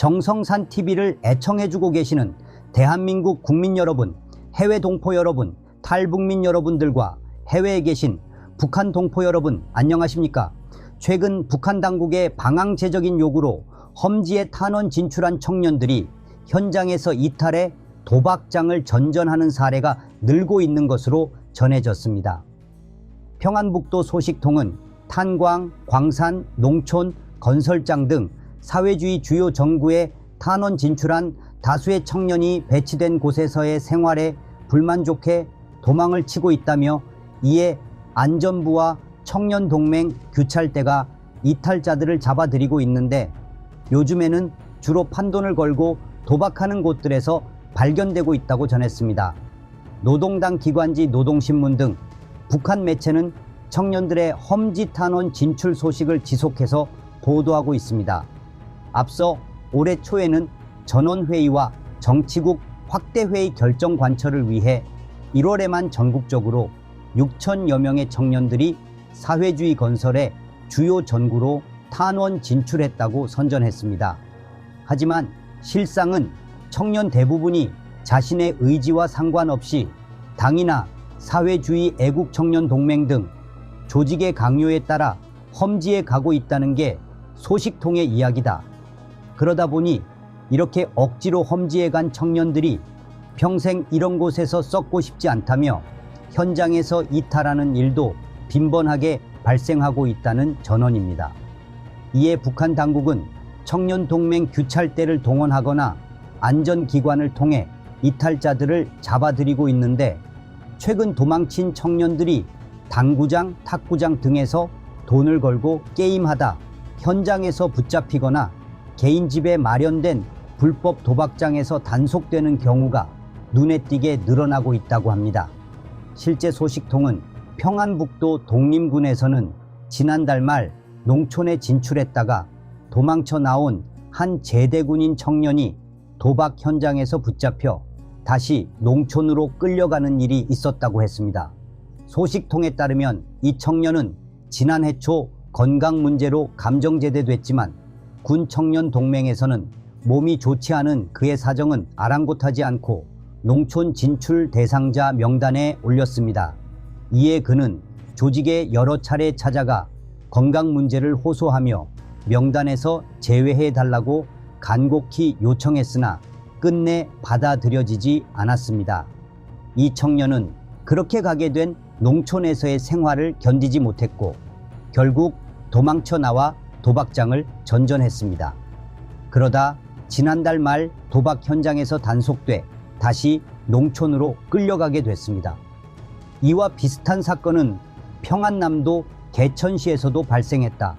정성산 TV를 애청해주고 계시는 대한민국 국민 여러분, 해외 동포 여러분, 탈북민 여러분들과 해외에 계신 북한 동포 여러분 안녕하십니까? 최근 북한 당국의 방황제적인 요구로 험지에 탄원 진출한 청년들이 현장에서 이탈해 도박장을 전전하는 사례가 늘고 있는 것으로 전해졌습니다. 평안북도 소식통은 탄광, 광산, 농촌, 건설장 등 사회주의 주요 정구에 탄원 진출한 다수의 청년이 배치된 곳에서의 생활에 불만족해 도망을 치고 있다며 이에 안전부와 청년동맹 규찰대가 이탈자들을 잡아들이고 있는데 요즘에는 주로 판돈을 걸고 도박하는 곳들에서 발견되고 있다고 전했습니다. 노동당 기관지 노동신문 등 북한 매체는 청년들의 험지 탄원 진출 소식을 지속해서 보도하고 있습니다. 앞서 올해 초에는 전원회의와 정치국 확대회의 결정 관철을 위해 1월에만 전국적으로 6천여 명의 청년들이 사회주의 건설의 주요 전구로 탄원 진출했다고 선전했습니다. 하지만 실상은 청년 대부분이 자신의 의지와 상관없이 당이나 사회주의 애국청년동맹 등 조직의 강요에 따라 험지에 가고 있다는 게 소식통의 이야기다. 그러다 보니 이렇게 억지로 험지에 간 청년들이 평생 이런 곳에서 썩고 싶지 않다며 현장에서 이탈하는 일도 빈번하게 발생하고 있다는 전언입니다. 이에 북한 당국은 청년동맹 규찰대를 동원하거나 안전기관을 통해 이탈자들을 잡아들이고 있는데 최근 도망친 청년들이 당구장, 탁구장 등에서 돈을 걸고 게임하다 현장에서 붙잡히거나 개인 집에 마련된 불법 도박장에서 단속되는 경우가 눈에 띄게 늘어나고 있다고 합니다. 실제 소식통은 평안북도 독림군에서는 지난달 말 농촌에 진출했다가 도망쳐 나온 한 제대군인 청년이 도박 현장에서 붙잡혀 다시 농촌으로 끌려가는 일이 있었다고 했습니다. 소식통에 따르면 이 청년은 지난해 초 건강 문제로 감정제대됐지만 군 청년 동맹에서는 몸이 좋지 않은 그의 사정은 아랑곳하지 않고 농촌 진출 대상자 명단에 올렸습니다. 이에 그는 조직에 여러 차례 찾아가 건강 문제를 호소하며 명단에서 제외해달라고 간곡히 요청했으나 끝내 받아들여지지 않았습니다. 이 청년은 그렇게 가게 된 농촌에서의 생활을 견디지 못했고 결국 도망쳐 나와 도박장을 전전했습니다. 그러다 지난달 말 도박 현장에서 단속돼 다시 농촌으로 끌려가게 됐습니다. 이와 비슷한 사건은 평안남도 개천시에서도 발생했다.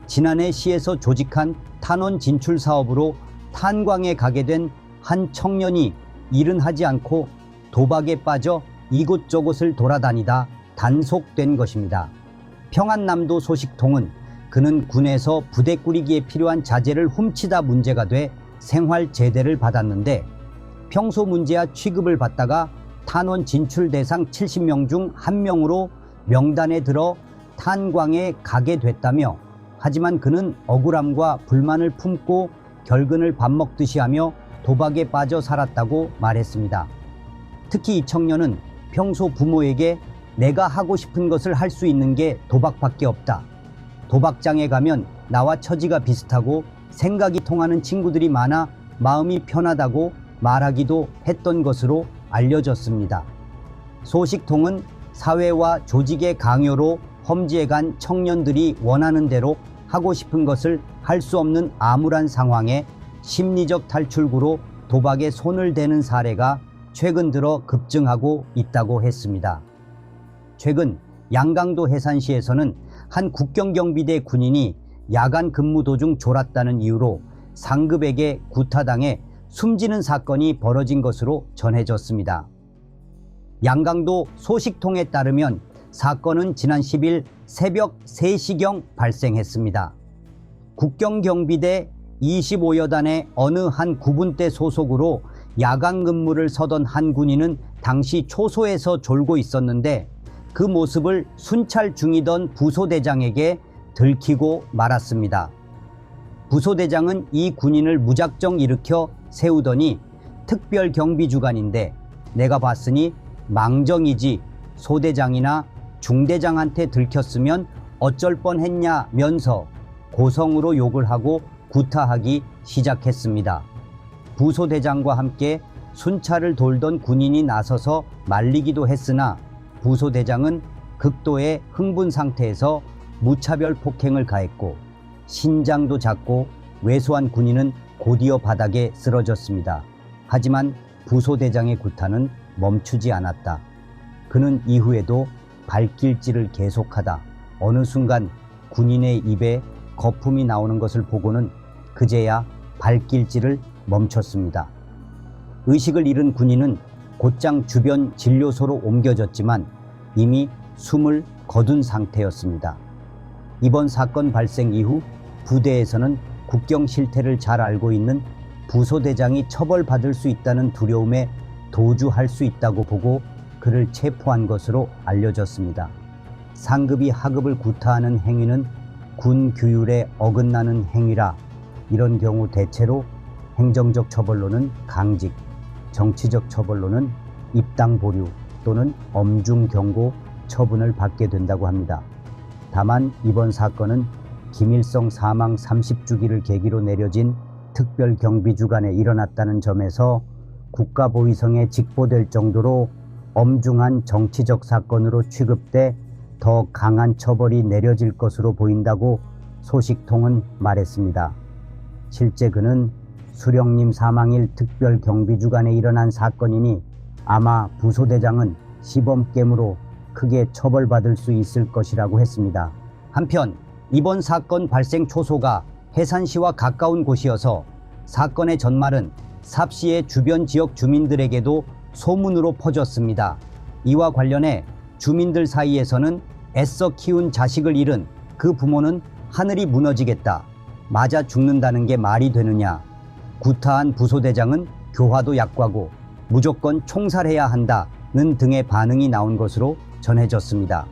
지난해 시에서 조직한 탄원 진출 사업으로 탄광에 가게 된 한 청년이 일은 하지 않고 도박에 빠져 이곳저곳을 돌아다니다 단속된 것입니다. 평안남도 소식통은 그는 군에서 부대 꾸리기에 필요한 자재를 훔치다 문제가 돼 생활 제대를 받았는데 평소 문제야 취급을 받다가 탄원 진출 대상 70명 중 1명으로 명단에 들어 탄광에 가게 됐다며 하지만 그는 억울함과 불만을 품고 결근을 밥 먹듯이 하며 도박에 빠져 살았다고 말했습니다. 특히 이 청년은 평소 부모에게 내가 하고 싶은 것을 할 수 있는 게 도박밖에 없다. 도박장에 가면 나와 처지가 비슷하고 생각이 통하는 친구들이 많아 마음이 편하다고 말하기도 했던 것으로 알려졌습니다. 소식통은 사회와 조직의 강요로 험지에 간 청년들이 원하는 대로 하고 싶은 것을 할 수 없는 암울한 상황에 심리적 탈출구로 도박에 손을 대는 사례가 최근 들어 급증하고 있다고 했습니다. 최근 양강도 해산시에서는 한 국경경비대 군인이 야간 근무 도중 졸았다는 이유로 상급에게 구타당해 숨지는 사건이 벌어진 것으로 전해졌습니다. 양강도 소식통에 따르면 사건은 지난 10일 새벽 3시경 발생했습니다. 국경경비대 25여단의 어느 한 구분대 소속으로 야간 근무를 서던 한 군인은 당시 초소에서 졸고 있었는데 그 모습을 순찰 중이던 부소대장에게 들키고 말았습니다. 부소대장은 이 군인을 무작정 일으켜 세우더니 특별경비주간인데 내가 봤으니 망정이지 소대장이나 중대장한테 들켰으면 어쩔 뻔했냐면서 고성으로 욕을 하고 구타하기 시작했습니다. 부소대장과 함께 순찰을 돌던 군인이 나서서 말리기도 했으나 부소대장은 극도의 흥분 상태에서 무차별 폭행을 가했고 신장도 작고 왜소한 군인은 곧이어 바닥에 쓰러졌습니다. 하지만 부소대장의 구타는 멈추지 않았다. 그는 이후에도 발길질을 계속하다 어느 순간 군인의 입에 거품이 나오는 것을 보고는 그제야 발길질을 멈췄습니다. 의식을 잃은 군인은 곧장 주변 진료소로 옮겨졌지만 이미 숨을 거둔 상태였습니다. 이번 사건 발생 이후 부대에서는 국경 실태를 잘 알고 있는 부소대장이 처벌받을 수 있다는 두려움에 도주할 수 있다고 보고 그를 체포한 것으로 알려졌습니다. 상급이 하급을 구타하는 행위는 군 규율에 어긋나는 행위라 이런 경우 대체로 행정적 처벌로는 강직, 정치적 처벌로는 입당 보류 또는 엄중 경고 처분을 받게 된다고 합니다. 다만 이번 사건은 김일성 사망 30주기를 계기로 내려진 특별경비주간에 일어났다는 점에서 국가보위성에 직보될 정도로 엄중한 정치적 사건으로 취급돼 더 강한 처벌이 내려질 것으로 보인다고 소식통은 말했습니다. 실제 그는 수령님 사망일 특별경비주간에 일어난 사건이니 아마 부소대장은 시범겜으로 크게 처벌받을 수 있을 것이라고 했습니다. 한편 이번 사건 발생 초소가 해산시와 가까운 곳이어서 사건의 전말은 삽시의 주변 지역 주민들에게도 소문으로 퍼졌습니다. 이와 관련해 주민들 사이에서는 애써 키운 자식을 잃은 그 부모는 하늘이 무너지겠다, 맞아 죽는다는 게 말이 되느냐, 구타한 부소대장은 교화도 약과고 무조건 총살해야 한다는 등의 반응이 나온 것으로 전해졌습니다.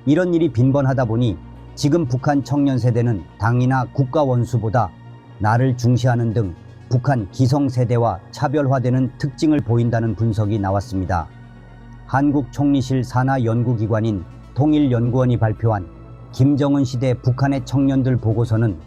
이런 일이 빈번하다 보니 지금 북한 청년 세대는 당이나 국가 원수보다 나를 중시하는 등 북한 기성세대와 차별화되는 특징을 보인다는 분석이 나왔습니다. 한국총리실 산하 연구기관인 통일연구원이 발표한 김정은 시대 북한의 청년들 보고서는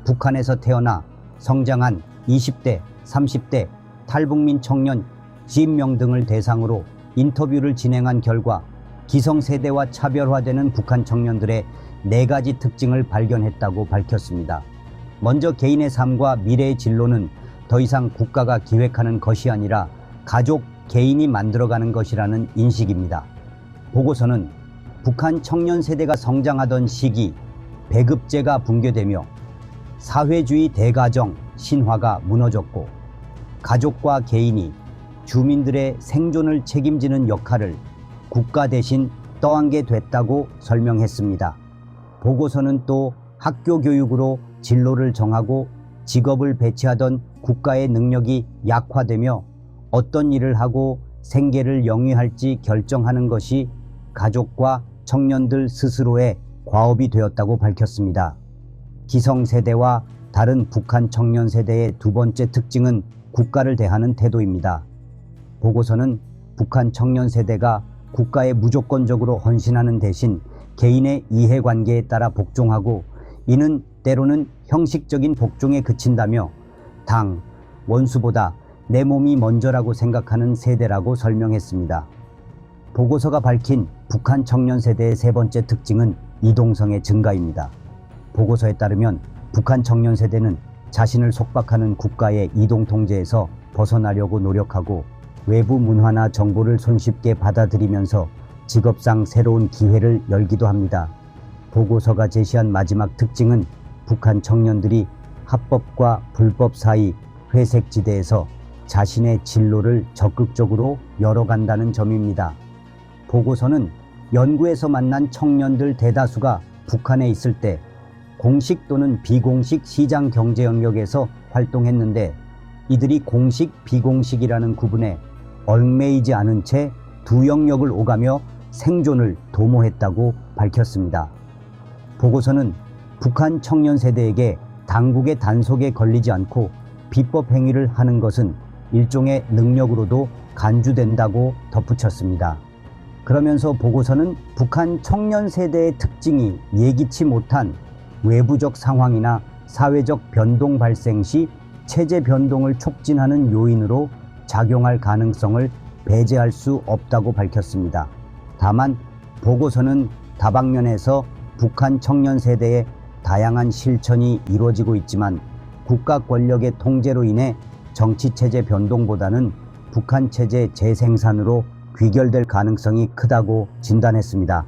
북한에서 태어나 성장한 20대, 30대 탈북민 청년 90명 등을 대상으로 인터뷰를 진행한 결과 기성세대와 차별화되는 북한 청년들의 4가지 특징을 발견했다고 밝혔습니다. 먼저 개인의 삶과 미래의 진로는 더 이상 국가가 기획하는 것이 아니라 가족, 개인이 만들어가는 것이라는 인식입니다. 보고서는 북한 청년 세대가 성장하던 시기 배급제가 붕괴되며 사회주의 대가정 신화가 무너졌고 가족과 개인이 주민들의 생존을 책임지는 역할을 국가 대신 떠안게 됐다고 설명했습니다. 보고서는 또 학교 교육으로 진로를 정하고 직업을 배치하던 국가의 능력이 약화되며 어떤 일을 하고 생계를 영위할지 결정하는 것이 가족과 청년들 스스로의 과업이 되었다고 밝혔습니다. 기성세대와 다른 북한 청년 세대의 두 번째 특징은 국가를 대하는 태도입니다. 보고서는 북한 청년 세대가 국가에 무조건적으로 헌신하는 대신 개인의 이해관계에 따라 복종하고 이는 때로는 형식적인 복종에 그친다며 당, 원수보다 내 몸이 먼저라고 생각하는 세대라고 설명했습니다. 보고서가 밝힌 북한 청년 세대의 세 번째 특징은 이동성의 증가입니다. 보고서에 따르면 북한 청년 세대는 자신을 속박하는 국가의 이동 통제에서 벗어나려고 노력하고 외부 문화나 정보를 손쉽게 받아들이면서 직업상 새로운 기회를 열기도 합니다. 보고서가 제시한 마지막 특징은 북한 청년들이 합법과 불법 사이 회색지대에서 자신의 진로를 적극적으로 열어간다는 점입니다. 보고서는 연구에서 만난 청년들 대다수가 북한에 있을 때 공식 또는 비공식 시장 경제 영역에서 활동했는데 이들이 공식, 비공식이라는 구분에 얽매이지 않은 채 두 영역을 오가며 생존을 도모했다고 밝혔습니다. 보고서는 북한 청년 세대에게 당국의 단속에 걸리지 않고 비법 행위를 하는 것은 일종의 능력으로도 간주된다고 덧붙였습니다. 그러면서 보고서는 북한 청년 세대의 특징이 예기치 못한 외부적 상황이나 사회적 변동 발생 시 체제 변동을 촉진하는 요인으로 작용할 가능성을 배제할 수 없다고 밝혔습니다. 다만 보고서는 다방면에서 북한 청년 세대의 다양한 실천이 이루어지고 있지만 국가 권력의 통제로 인해 정치체제 변동보다는 북한 체제 재생산으로 귀결될 가능성이 크다고 진단했습니다.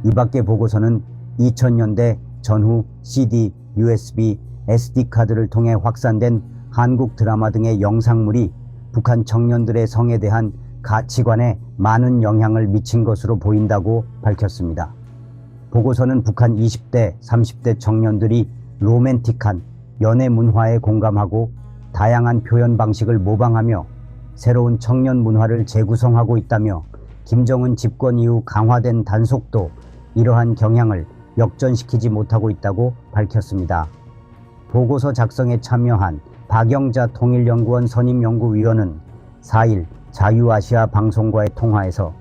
이 밖에 보고서는 2000년대 전후 CD, USB, SD카드를 통해 확산된 한국 드라마 등의 영상물이 북한 청년들의 성에 대한 가치관에 많은 영향을 미친 것으로 보인다고 밝혔습니다. 보고서는 북한 20대, 30대 청년들이 로맨틱한 연애 문화에 공감하고 다양한 표현 방식을 모방하며 새로운 청년 문화를 재구성하고 있다며 김정은 집권 이후 강화된 단속도 이러한 경향을 역전시키지 못하고 있다고 밝혔습니다. 보고서 작성에 참여한 박영자 통일연구원 선임연구위원은 4일 자유아시아 방송과의 통화에서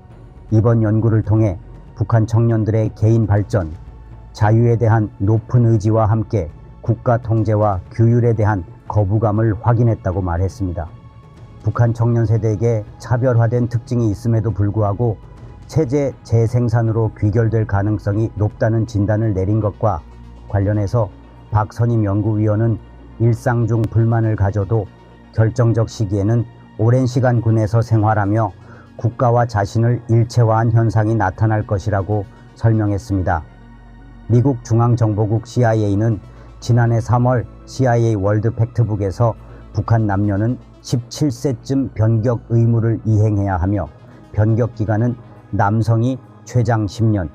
이번 연구를 통해 북한 청년들의 개인 발전, 자유에 대한 높은 의지와 함께 국가 통제와 규율에 대한 거부감을 확인했다고 말했습니다. 북한 청년 세대에게 차별화된 특징이 있음에도 불구하고 체제 재생산으로 귀결될 가능성이 높다는 진단을 내린 것과 관련해서 박 선임 연구위원은 일상 중 불만을 가져도 결정적 시기에는 오랜 시간 군에서 생활하며 국가와 자신을 일체화한 현상이 나타날 것이라고 설명했습니다. 미국 중앙정보국 CIA는 지난해 3월 CIA 월드 팩트북에서 북한 남녀는 17세쯤 변격 의무를 이행해야 하며 변격 기간은 남성이 최장 10년,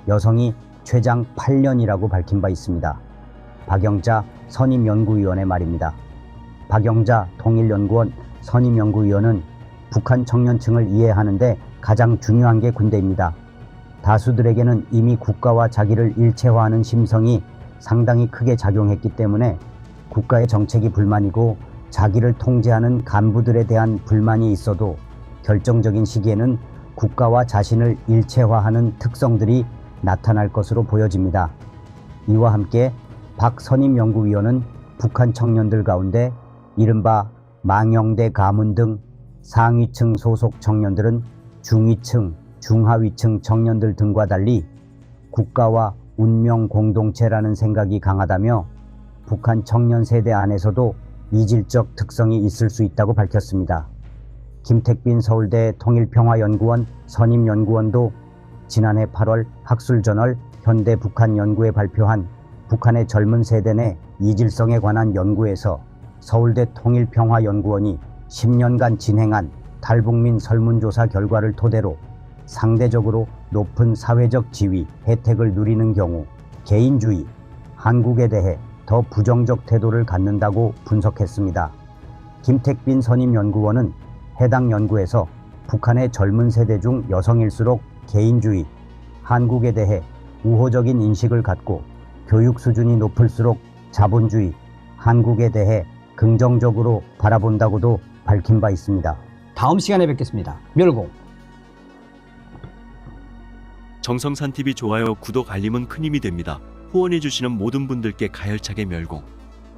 여성이 최장 8년이라고 밝힌 바 있습니다. 박영자 선임연구위원의 말입니다. 박영자 통일연구원 선임연구위원은 북한 청년층을 이해하는데 가장 중요한 게 군대입니다. 다수들에게는 이미 국가와 자기를 일체화하는 심성이 상당히 크게 작용했기 때문에 국가의 정책이 불만이고 자기를 통제하는 간부들에 대한 불만이 있어도 결정적인 시기에는 국가와 자신을 일체화하는 특성들이 나타날 것으로 보여집니다. 이와 함께 박 선임연구위원은 북한 청년들 가운데 이른바 망영대 가문 등 상위층 소속 청년들은 중위층, 중하위층 청년들 등과 달리 국가와 운명 공동체라는 생각이 강하다며 북한 청년 세대 안에서도 이질적 특성이 있을 수 있다고 밝혔습니다. 김택빈 서울대 통일평화연구원 선임연구원도 지난해 8월 학술저널 현대북한연구에 발표한 북한의 젊은 세대 내 이질성에 관한 연구에서 서울대 통일평화연구원이 10년간 진행한 탈북민 설문조사 결과를 토대로 상대적으로 높은 사회적 지위, 혜택을 누리는 경우 개인주의, 한국에 대해 더 부정적 태도를 갖는다고 분석했습니다. 김택빈 선임연구원은 해당 연구에서 북한의 젊은 세대 중 여성일수록 개인주의, 한국에 대해 우호적인 인식을 갖고 교육 수준이 높을수록 자본주의, 한국에 대해 긍정적으로 바라본다고도 밝힌 바 있습니다. 다음 시간에 뵙겠습니다. 멸공. 정성산TV 좋아요, 구독, 알림은 큰 힘이 됩니다. 후원해주시는 모든 분들께 가열차게 멸공.